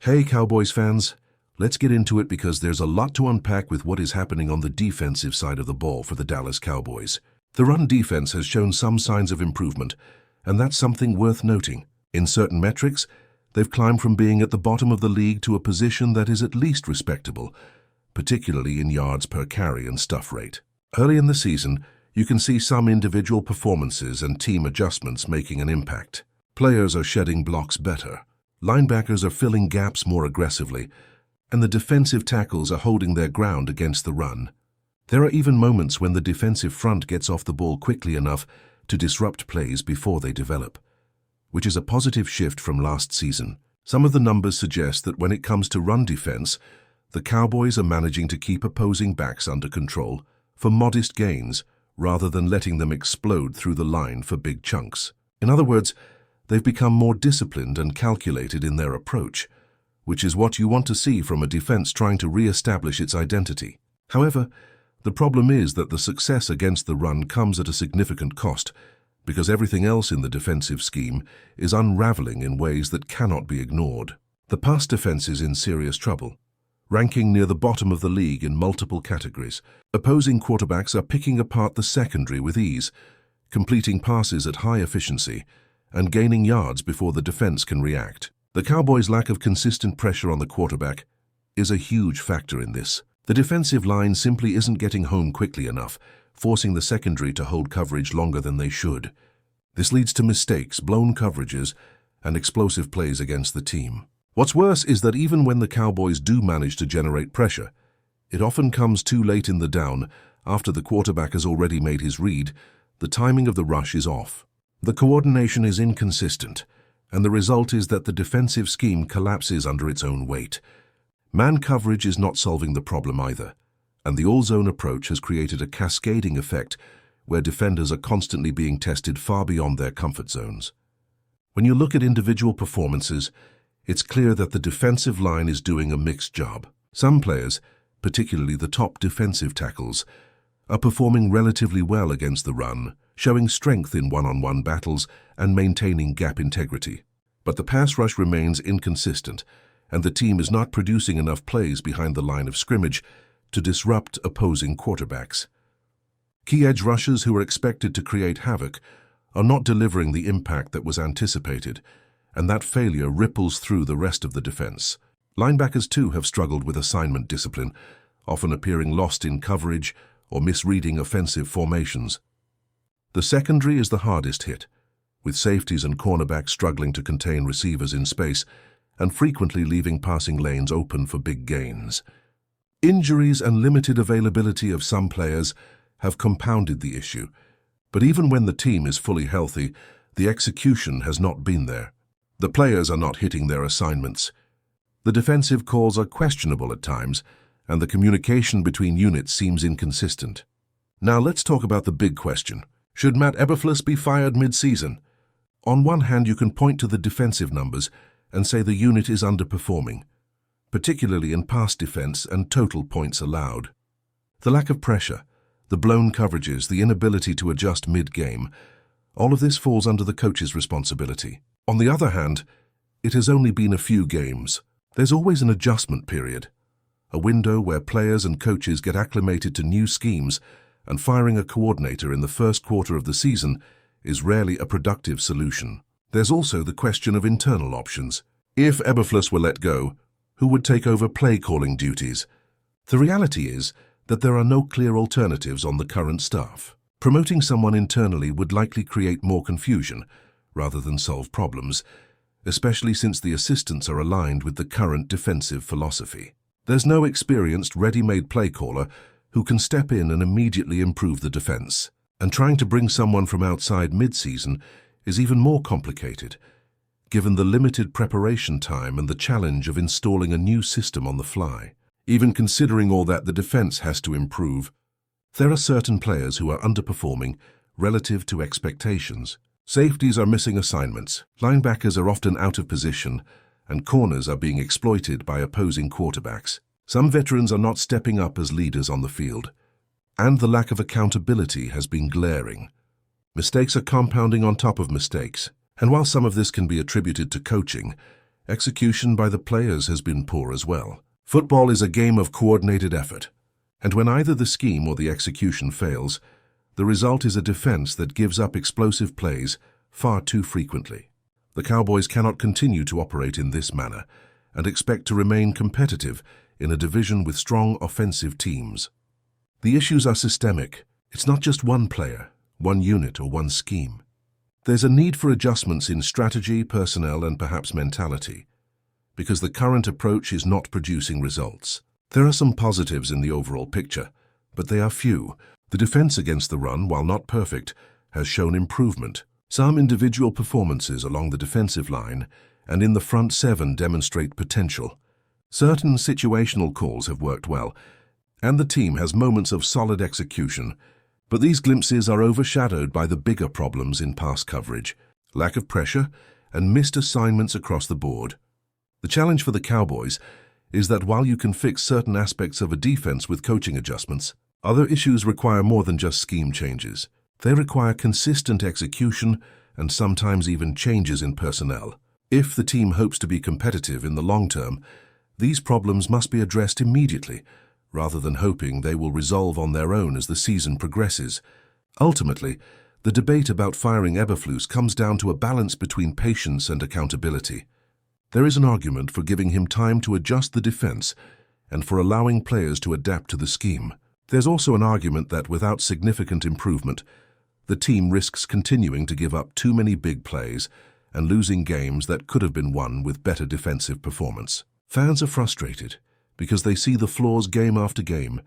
Hey Cowboys fans, let's get into it because there's a lot to unpack with what is happening on the defensive side of the ball for the Dallas Cowboys. The run defense has shown some signs of improvement, and that's something worth noting. In certain metrics, they've climbed from being at the bottom of the league to a position that is at least respectable, particularly in yards per carry and stuff rate. Early in the season, you can see some individual performances and team adjustments making an impact. Players are shedding blocks better. Linebackers are filling gaps more aggressively, and the defensive tackles are holding their ground against the run. There are even moments when the defensive front gets off the ball quickly enough to disrupt plays before they develop, which is a positive shift from last season. Some of the numbers suggest that when it comes to run defense, the Cowboys are managing to keep opposing backs under control for modest gains rather than letting them explode through the line for big chunks. In other words, they've become more disciplined and calculated in their approach, which is what you want to see from a defense trying to re-establish its identity. However, the problem is that the success against the run comes at a significant cost, because everything else in the defensive scheme is unraveling in ways that cannot be ignored. The pass defense is in serious trouble, ranking near the bottom of the league in multiple categories. Opposing quarterbacks are picking apart the secondary with ease, completing passes at high efficiency, and gaining yards before the defense can react. The Cowboys' lack of consistent pressure on the quarterback is a huge factor in this. The defensive line simply isn't getting home quickly enough, forcing the secondary to hold coverage longer than they should. This leads to mistakes, blown coverages, and explosive plays against the team. What's worse is that even when the Cowboys do manage to generate pressure, it often comes too late in the down. After the quarterback has already made his read, the timing of the rush is off. The coordination is inconsistent, and the result is that the defensive scheme collapses under its own weight. Man coverage is not solving the problem either, and the all-zone approach has created a cascading effect where defenders are constantly being tested far beyond their comfort zones. When you look at individual performances, it's clear that the defensive line is doing a mixed job. Some players, particularly the top defensive tackles, are performing relatively well against the run, showing strength in one-on-one battles and maintaining gap integrity. But the pass rush remains inconsistent, and the team is not producing enough plays behind the line of scrimmage to disrupt opposing quarterbacks. Key edge rushers who are expected to create havoc are not delivering the impact that was anticipated, and that failure ripples through the rest of the defense. Linebackers too have struggled with assignment discipline, often appearing lost in coverage or misreading offensive formations. The secondary is the hardest hit, with safeties and cornerbacks struggling to contain receivers in space and frequently leaving passing lanes open for big gains. Injuries and limited availability of some players have compounded the issue, but even when the team is fully healthy, the execution has not been there. The players are not hitting their assignments. The defensive calls are questionable at times, and the communication between units seems inconsistent. Now let's talk about the big question. Should Matt Eberflus be fired mid-season? On one hand, you can point to the defensive numbers and say the unit is underperforming, particularly in pass defense and total points allowed. The lack of pressure, the blown coverages, the inability to adjust mid-game, all of this falls under the coach's responsibility. On the other hand, it has only been a few games. There's always an adjustment period, a window where players and coaches get acclimated to new schemes, and firing a coordinator in the first quarter of the season is rarely a productive solution. There's also the question of internal options. If Eberflus were let go, who would take over play-calling duties? The reality is that there are no clear alternatives on the current staff. Promoting someone internally would likely create more confusion rather than solve problems, especially since the assistants are aligned with the current defensive philosophy. There's no experienced, ready-made play-caller who can step in and immediately improve the defense. And trying to bring someone from outside mid-season is even more complicated, given the limited preparation time and the challenge of installing a new system on the fly. Even considering all that, the defense has to improve. There are certain players who are underperforming relative to expectations. Safeties are missing assignments, linebackers are often out of position, and corners are being exploited by opposing quarterbacks. Some veterans are not stepping up as leaders on the field, and the lack of accountability has been glaring. Mistakes are compounding on top of mistakes, and while some of this can be attributed to coaching, Execution by the players has been poor as well. Football is a game of coordinated effort, and when either the scheme or the execution fails, the result is a defense that gives up explosive plays far too frequently. The Cowboys cannot continue to operate in this manner and expect to remain competitive in a division with strong offensive teams. The issues are systemic. It's not just one player, one unit, or one scheme. There's a need for adjustments in strategy, personnel, and perhaps mentality, because the current approach is not producing results. There are some positives in the overall picture, but they are few. The defense against the run, while not perfect, has shown improvement. Some individual performances along the defensive line and in the front seven demonstrate potential. Certain situational calls have worked well, and the team has moments of solid execution, but these glimpses are overshadowed by the bigger problems in pass coverage, lack of pressure, and missed assignments across the board. The challenge for the Cowboys is that while you can fix certain aspects of a defense with coaching adjustments, other issues require more than just scheme changes. They require consistent execution and sometimes even changes in personnel. If the team hopes to be competitive in the long term, these problems must be addressed immediately, rather than hoping they will resolve on their own as the season progresses. Ultimately, the debate about firing Eberflus comes down to a balance between patience and accountability. There is an argument for giving him time to adjust the defense and for allowing players to adapt to the scheme. There's also an argument that without significant improvement, the team risks continuing to give up too many big plays and losing games that could have been won with better defensive performance. Fans are frustrated because they see the flaws game after game,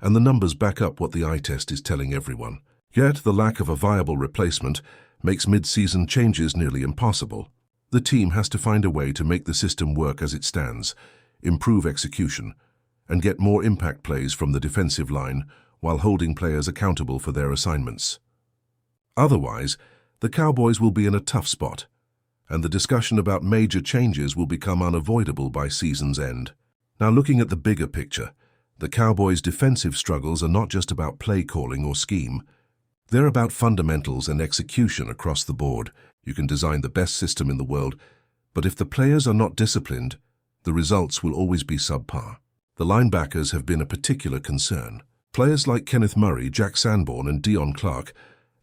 and the numbers back up what the eye test is telling everyone. Yet the lack of a viable replacement makes mid-season changes nearly impossible. The team has to find a way to make the system work as it stands, improve execution, and get more impact plays from the defensive line while holding players accountable for their assignments. Otherwise, the Cowboys will be in a tough spot, and the discussion about major changes will become unavoidable by season's end. Now, looking at the bigger picture, the Cowboys' defensive struggles are not just about play calling or scheme. They're about fundamentals and execution across the board. You can design the best system in the world, but if the players are not disciplined, the results will always be subpar. The linebackers have been a particular concern. Players like Kenneth Murray, Jack Sanborn, and Dion Clark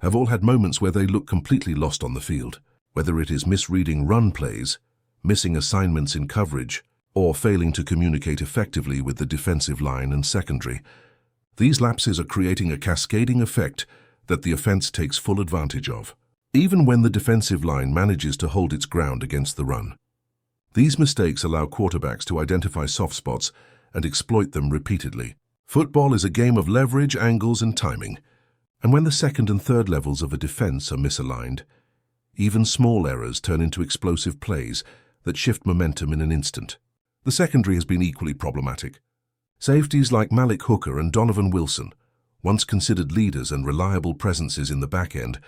have all had moments where they look completely lost on the field, whether it is misreading run plays, missing assignments in coverage, or failing to communicate effectively with the defensive line and secondary. These lapses are creating a cascading effect that the offense takes full advantage of, even when the defensive line manages to hold its ground against the run. These mistakes allow quarterbacks to identify soft spots and exploit them repeatedly. Football is a game of leverage, angles, and timing, and when the second and third levels of a defense are misaligned, even small errors turn into explosive plays that shift momentum in an instant. The secondary has been equally problematic. Safeties like Malik Hooker and Donovan Wilson, once considered leaders and reliable presences in the back end,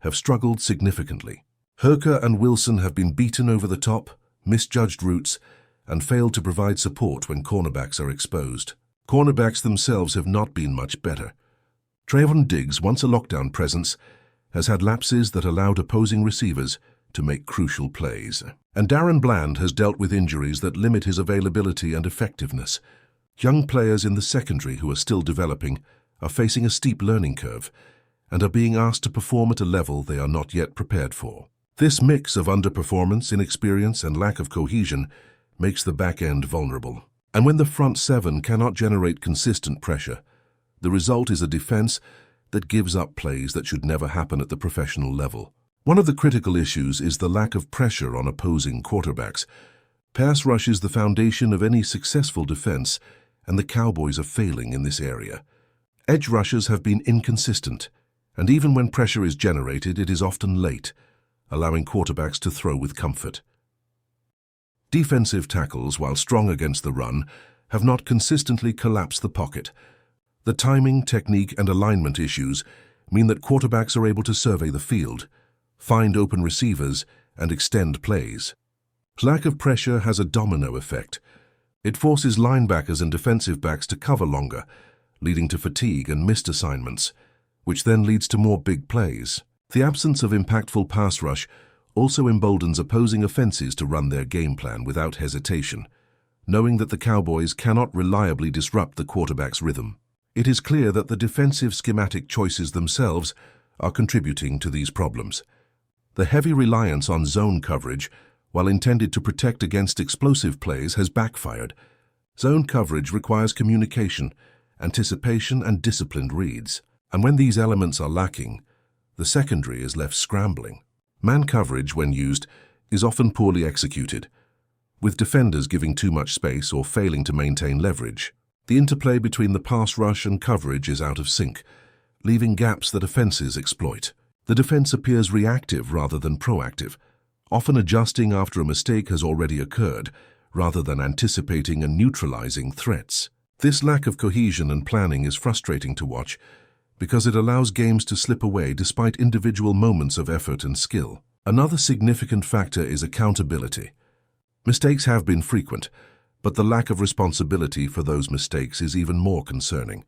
have struggled significantly. Hooker and Wilson have been beaten over the top, misjudged routes, and failed to provide support when cornerbacks are exposed. Cornerbacks themselves have not been much better. Trayvon Diggs, once a lockdown presence, has had lapses that allowed opposing receivers to make crucial plays. And Darren Bland has dealt with injuries that limit his availability and effectiveness. Young players in the secondary who are still developing are facing a steep learning curve and are being asked to perform at a level they are not yet prepared for. This mix of underperformance, inexperience, and lack of cohesion makes the back end vulnerable. And when the front seven cannot generate consistent pressure, the result is a defense that gives up plays that should never happen at the professional level. One of the critical issues is the lack of pressure on opposing quarterbacks. Pass rush is the foundation of any successful defense, and the Cowboys are failing in this area. Edge rushers have been inconsistent, and even when pressure is generated, it is often late, allowing quarterbacks to throw with comfort. Defensive tackles, while strong against the run, have not consistently collapsed the pocket. The timing, technique, and alignment issues mean that quarterbacks are able to survey the field, find open receivers, and extend plays. Lack of pressure has a domino effect. It forces linebackers and defensive backs to cover longer, leading to fatigue and missed assignments, which then leads to more big plays. The absence of impactful pass rush also emboldens opposing offenses to run their game plan without hesitation, knowing that the Cowboys cannot reliably disrupt the quarterback's rhythm. It is clear that the defensive schematic choices themselves are contributing to these problems. The heavy reliance on zone coverage, while intended to protect against explosive plays, has backfired. Zone coverage requires communication, anticipation, and disciplined reads. And when these elements are lacking, the secondary is left scrambling. Man coverage, when used, is often poorly executed, with defenders giving too much space or failing to maintain leverage. The interplay between the pass rush and coverage is out of sync, leaving gaps that offenses exploit. The defense appears reactive rather than proactive, often adjusting after a mistake has already occurred, rather than anticipating and neutralizing threats. This lack of cohesion and planning is frustrating to watch because it allows games to slip away despite individual moments of effort and skill. Another significant factor is accountability. Mistakes have been frequent, but the lack of responsibility for those mistakes is even more concerning.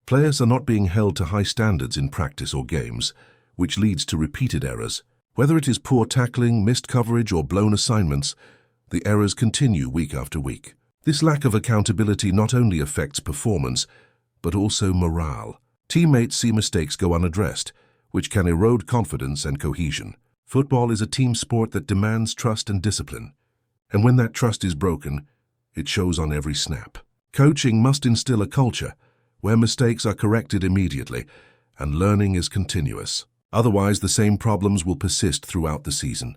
Players are not being held to high standards in practice or games, which leads to repeated errors. Whether it is poor tackling, missed coverage, or blown assignments, the errors continue week after week. This lack of accountability not only affects performance, but also morale. Teammates see mistakes go unaddressed, which can erode confidence and cohesion. Football is a team sport that demands trust and discipline, and when that trust is broken, it shows on every snap. Coaching must instill a culture where mistakes are corrected immediately and learning is continuous. Otherwise, the same problems will persist throughout the season.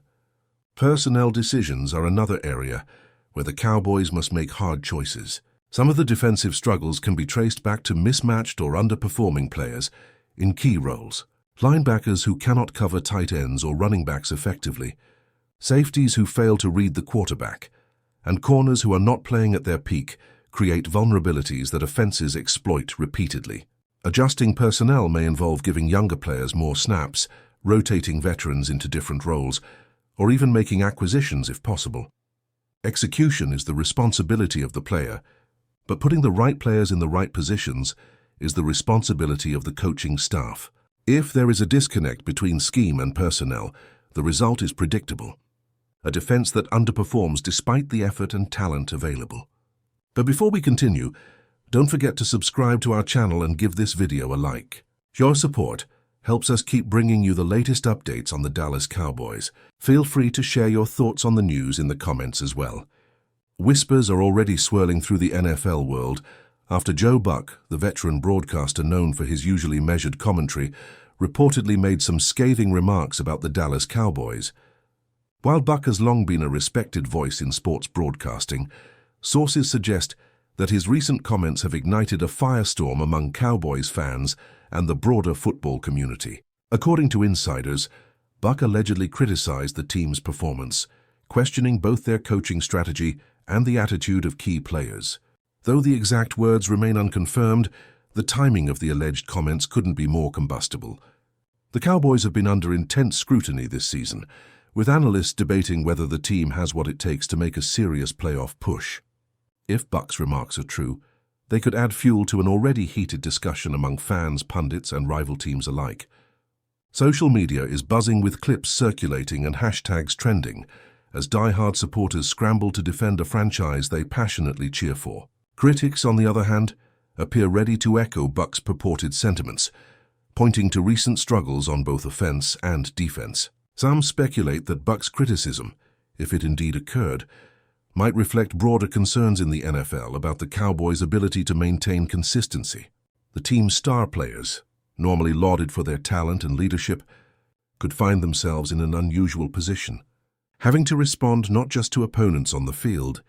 Personnel decisions are another area where the Cowboys must make hard choices. Some of the defensive struggles can be traced back to mismatched or underperforming players in key roles. Linebackers who cannot cover tight ends or running backs effectively, safeties who fail to read the quarterback, and corners who are not playing at their peak create vulnerabilities that offenses exploit repeatedly. Adjusting personnel may involve giving younger players more snaps, rotating veterans into different roles, or even making acquisitions if possible. Execution is the responsibility of the player, but putting the right players in the right positions is the responsibility of the coaching staff. If there is a disconnect between scheme and personnel, the result is predictable: a defense that underperforms despite the effort and talent available. But before we continue, don't forget to subscribe to our channel and give this video a like. Your support helps us keep bringing you the latest updates on the Dallas Cowboys. Feel free to share your thoughts on the news in the comments as well. Whispers are already swirling through the NFL world after Joe Buck, the veteran broadcaster known for his usually measured commentary, reportedly made some scathing remarks about the Dallas Cowboys. While Buck has long been a respected voice in sports broadcasting, sources suggest that his recent comments have ignited a firestorm among Cowboys fans and the broader football community. According to insiders, Buck allegedly criticized the team's performance, questioning both their coaching strategy and the attitude of key players. Though the exact words remain unconfirmed, the timing of the alleged comments couldn't be more combustible. The Cowboys have been under intense scrutiny this season, with analysts debating whether the team has what it takes to make a serious playoff push. If Buck's remarks are true, they could add fuel to an already heated discussion among fans, pundits, and rival teams alike. Social media is buzzing with clips circulating and hashtags trending as die-hard supporters scramble to defend a franchise they passionately cheer for. Critics, on the other hand, appear ready to echo Buck's purported sentiments, pointing to recent struggles on both offense and defense. Some speculate that Buck's criticism, if it indeed occurred, might reflect broader concerns in the NFL about the Cowboys' ability to maintain consistency. The team's star players, normally lauded for their talent and leadership, could find themselves in an unusual position, having to respond not just to opponents on the field,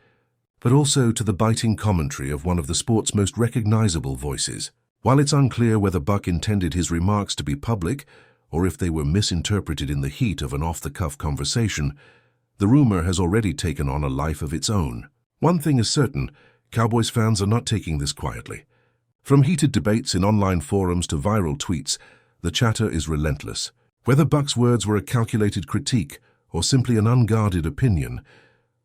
but also to the biting commentary of one of the sport's most recognizable voices. While it's unclear whether Buck intended his remarks to be public or if they were misinterpreted in the heat of an off-the-cuff conversation, the rumor has already taken on a life of its own. One thing is certain: Cowboys fans are not taking this quietly. From heated debates in online forums to viral tweets, the chatter is relentless. Whether Buck's words were a calculated critique or simply an unguarded opinion,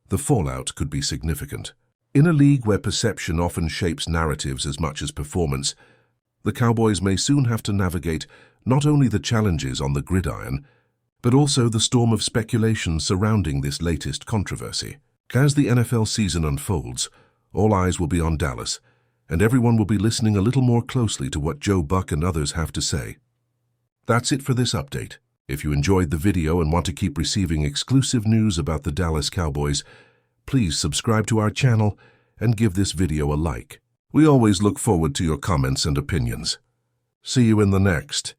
the fallout could be significant. In a league where perception often shapes narratives as much as performance, the Cowboys may soon have to navigate not only the challenges on the gridiron, but also the storm of speculation surrounding this latest controversy. As the NFL season unfolds, all eyes will be on Dallas, and everyone will be listening a little more closely to what Joe Buck and others have to say. That's it for this update. If you enjoyed the video and want to keep receiving exclusive news about the Dallas Cowboys, please subscribe to our channel and give this video a like. We always look forward to your comments and opinions. See you in the next.